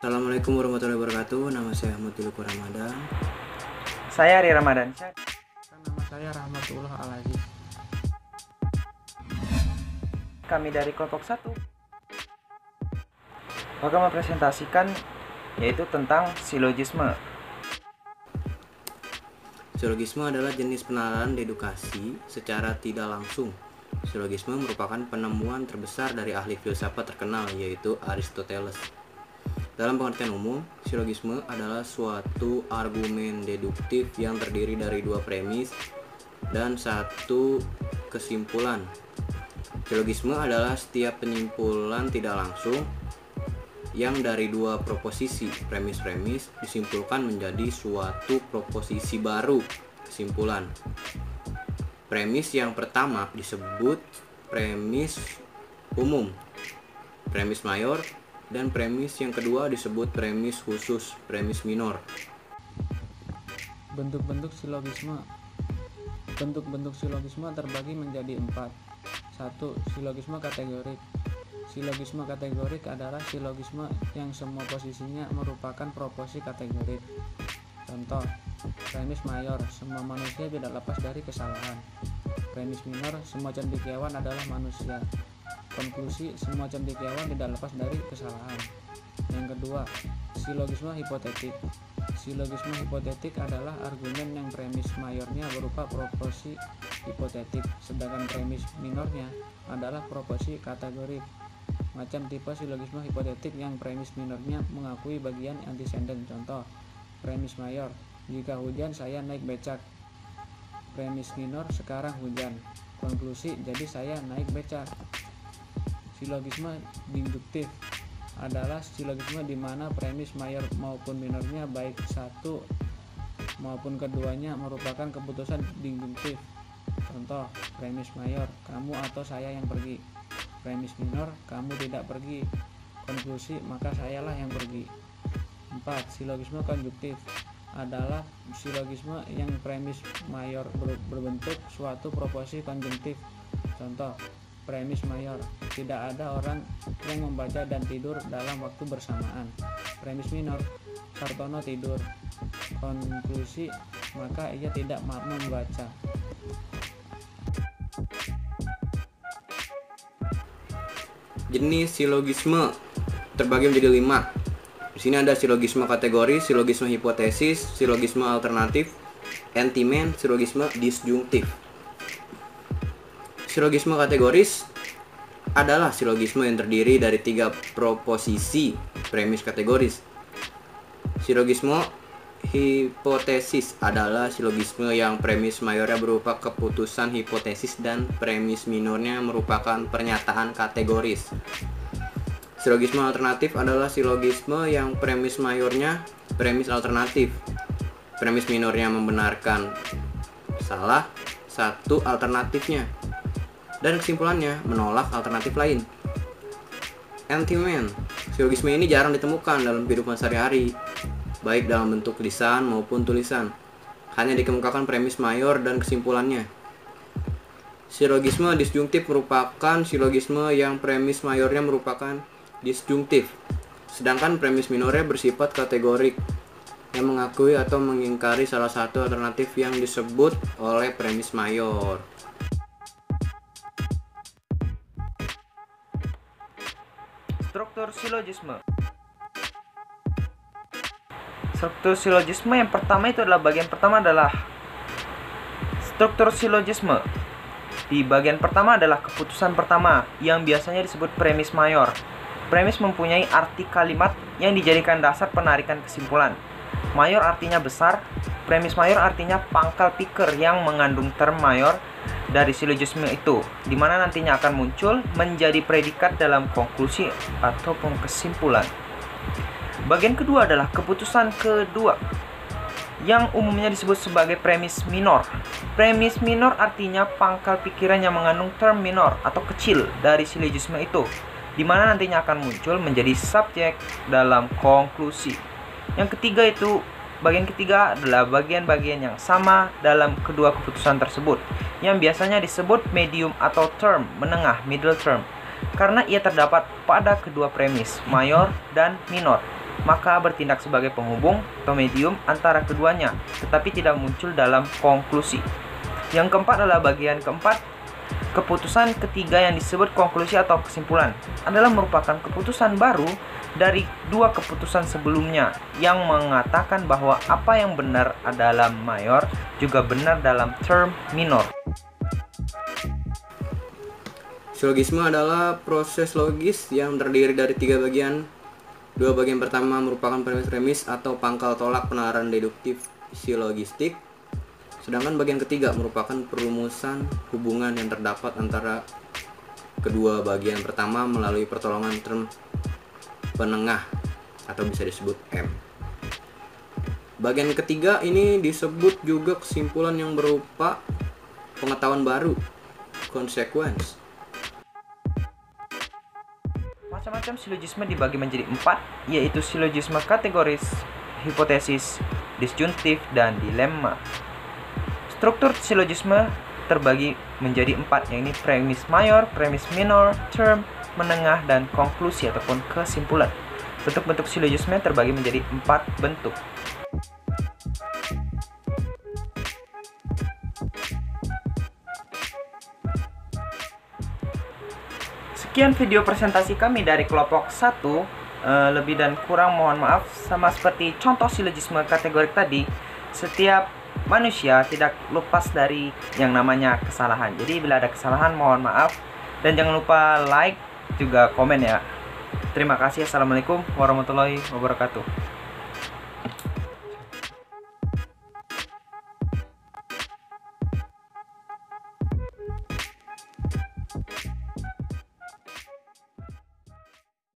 Assalamualaikum warahmatullahi wabarakatuh. Nama saya Ahmad Duluku Ramadan. Saya Ari Ramadan. Nama saya Rahmatullah Al-Aziz. Kami dari kelompok 1 akan mempresentasikan yaitu tentang silogisme. Silogisme adalah jenis penalaran dedukasi secara tidak langsung. Silogisme merupakan penemuan terbesar dari ahli filsafat terkenal yaitu Aristoteles. Dalam pengertian umum, silogisme adalah suatu argumen deduktif yang terdiri dari dua premis dan satu kesimpulan. Silogisme adalah setiap penyimpulan tidak langsung yang dari dua proposisi premis-premis disimpulkan menjadi suatu proposisi baru, kesimpulan. Premis yang pertama disebut premis umum, premis mayor, dan premis yang kedua disebut premis khusus, premis minor. Bentuk-bentuk silogisme. Bentuk-bentuk silogisme terbagi menjadi 4. 1. Silogisme kategorik. Silogisme kategorik adalah silogisme yang semua posisinya merupakan proposi kategorik. Contoh, premis mayor, semua manusia tidak lepas dari kesalahan. Premis minor, semua cendekiawan adalah manusia. Konklusi, semua cendekiawan tidak lepas dari kesalahan. Yang kedua, silogisme hipotetik. Silogisme hipotetik adalah argumen yang premis mayornya berupa proposi hipotetik, sedangkan premis minornya adalah proposi kategorik. Macam tipe silogisme hipotetik yang premis minornya mengakui bagian antecedent. Contoh, premis mayor, jika hujan saya naik becak. Premis minor, sekarang hujan. Konklusi, jadi saya naik becak. Silogisme deduktif adalah silogisme di mana premis mayor maupun minornya baik satu maupun keduanya merupakan keputusan deduktif. Contoh, premis mayor, kamu atau saya yang pergi. Premis minor, kamu tidak pergi. Konklusi, maka sayalah yang pergi. 4. Silogisme konjuktif adalah silogisme yang premis mayor berbentuk suatu proposi konjungtif. Contoh, premis mayor, tidak ada orang yang membaca dan tidur dalam waktu bersamaan. Premis minor, Sartono tidur. Konklusi, maka ia tidak membaca. Jenis silogisme terbagi menjadi 5. Di sini ada silogisme kategori, silogisme hipotesis, silogisme alternatif, entimen, silogisme disjungtif. Silogisme kategoris adalah silogisme yang terdiri dari 3 proposisi premis kategoris. Silogisme hipotesis adalah silogisme yang premis mayornya berupa keputusan hipotesis dan premis minornya merupakan pernyataan kategoris. Silogisme alternatif adalah silogisme yang premis mayornya premis alternatif, premis minornya membenarkan salah satu alternatifnya, dan kesimpulannya menolak alternatif lain. Entimen, silogisme ini jarang ditemukan dalam kehidupan sehari-hari, baik dalam bentuk lisan maupun tulisan. Hanya dikemukakan premis mayor dan kesimpulannya. Silogisme disjungtif merupakan silogisme yang premis mayornya merupakan disjungtif, sedangkan premis minornya bersifat kategorik, yang mengakui atau mengingkari salah satu alternatif yang disebut oleh premis mayor. Struktur silogisme. Struktur silogisme yang pertama itu adalah bagian pertama adalah struktur silogisme. Di bagian pertama adalah keputusan pertama yang biasanya disebut premis mayor. Premis mempunyai arti kalimat yang dijadikan dasar penarikan kesimpulan. Mayor artinya besar, premis mayor artinya pangkal pikir yang mengandung term mayor dari silogisme itu, di mana nantinya akan muncul menjadi predikat dalam konklusi ataupun kesimpulan. Bagian kedua adalah keputusan kedua yang umumnya disebut sebagai premis minor. Premis minor artinya pangkal pikiran yang mengandung term minor atau kecil dari silogisme itu, di mana nantinya akan muncul menjadi subjek dalam konklusi. Yang ketiga itu bagian ketiga adalah bagian-bagian yang sama dalam kedua keputusan tersebut, yang biasanya disebut medium atau term menengah, middle term, karena ia terdapat pada kedua premis, mayor dan minor. maka bertindak sebagai penghubung atau medium antara keduanya, tetapi tidak muncul dalam konklusi. Yang keempat adalah bagian keempat. Keputusan ketiga yang disebut konklusi atau kesimpulan adalah merupakan keputusan baru dari dua keputusan sebelumnya yang mengatakan bahwa apa yang benar dalam mayor juga benar dalam term minor. Silogisme adalah proses logis yang terdiri dari tiga bagian. Dua bagian pertama merupakan premis-premis atau pangkal tolak penalaran deduktif silogistik. Sedangkan bagian ketiga merupakan perumusan hubungan yang terdapat antara kedua bagian pertama melalui pertolongan term penengah atau bisa disebut M. Bagian ketiga ini disebut juga kesimpulan yang berupa pengetahuan baru, consequence. Macam-macam silogisme dibagi menjadi 4, yaitu silogisme kategoris, hipotesis, disjuntif, dan dilema. Struktur silogisme terbagi menjadi 4, yaitu premis mayor, premis minor, term, menengah, dan konklusi ataupun kesimpulan. Bentuk-bentuk silogisme terbagi menjadi 4 bentuk. Sekian video presentasi kami dari kelompok 1. Lebih dan kurang mohon maaf. Sama seperti contoh silogisme kategorik tadi, setiap manusia tidak lepas dari yang namanya kesalahan. Jadi bila ada kesalahan mohon maaf. Dan jangan lupa like juga komen ya. Terima kasih. Assalamualaikum warahmatullahi wabarakatuh.